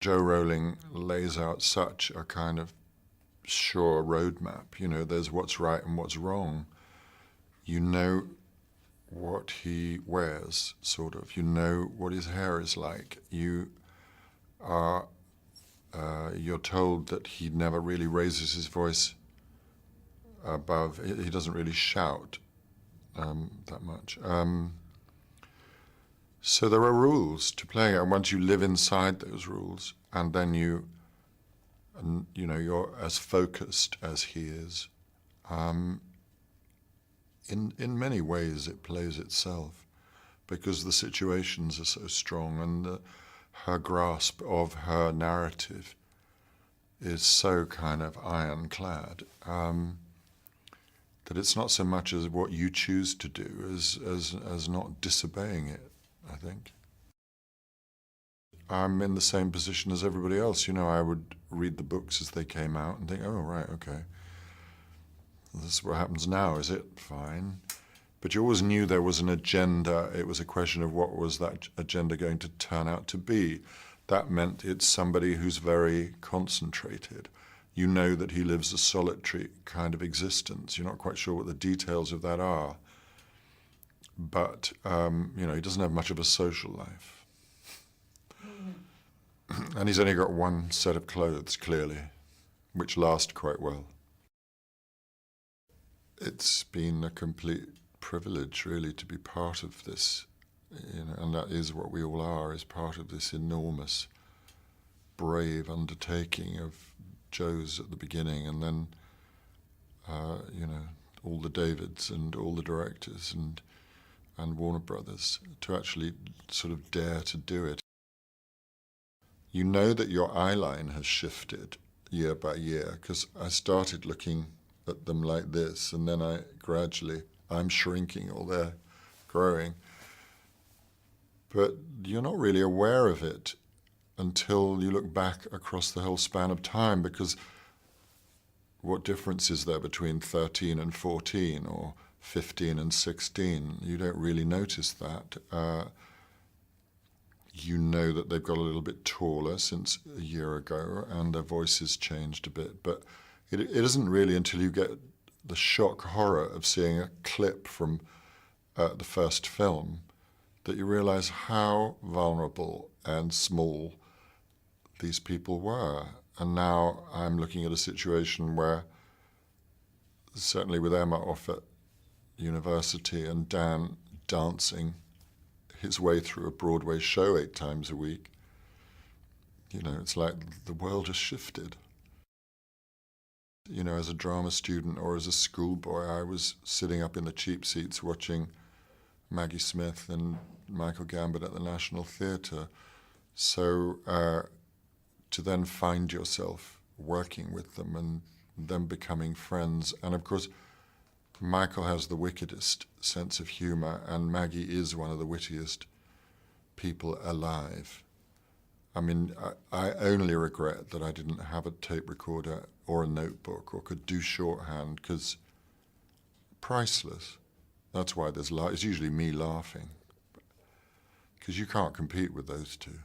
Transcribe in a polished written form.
Joe Rowling lays out such a kind of sure roadmap. You know, there's what's right and what's wrong. You know what he wears, sort of. You know what his hair is like. You are, you're told that he never really raises his voice above, he doesn't really shout that much. So there are rules to play, and once you live inside those rules, and then you know, you're as focused as he is, in many ways it plays itself, because the situations are so strong, and her grasp of her narrative is so kind of ironclad, that it's not so much as what you choose to do as not disobeying it, I think. I'm in the same position as everybody else. You know, I would read the books as they came out and think, oh, right, okay. This is what happens now, is it? Fine. But you always knew there was an agenda. It was a question of what was that agenda going to turn out to be. That meant it's somebody who's very concentrated. You know that he lives a solitary kind of existence. You're not quite sure what the details of that are. But, you know, he doesn't have much of a social life. And he's only got one set of clothes, clearly, which last quite well. It's been a complete privilege, really, to be part of this, you know, and that is what we all are, is part of this enormous, brave undertaking of Joe's at the beginning, and then, you know, all the Davids and all the directors and Warner Brothers, to actually sort of dare to do it. You know that your eye line has shifted year by year, because I started looking at them like this, and then I'm shrinking or they're growing. But you're not really aware of it until you look back across the whole span of time, because what difference is there between 13 and 14 or 15 and 16? You don't really notice that. You know that they've got a little bit taller since a year ago, and their voices changed a bit, but it isn't really until you get the shock horror of seeing a clip from the first film that you realize how vulnerable and small these people were. And now I'm looking at a situation where, certainly with Emma off at university and Dan dancing his way through a Broadway show 8 times a week, you know, it's like the world has shifted. You know, as a drama student or as a schoolboy, I was sitting up in the cheap seats watching Maggie Smith and Michael Gambon at the National Theatre. So to then find yourself working with them and them becoming friends, and of course, Michael has the wickedest sense of humor, and Maggie is one of the wittiest people alive. I mean, I only regret that I didn't have a tape recorder or a notebook or could do shorthand, because priceless. That's why it's usually me laughing, because you can't compete with those two.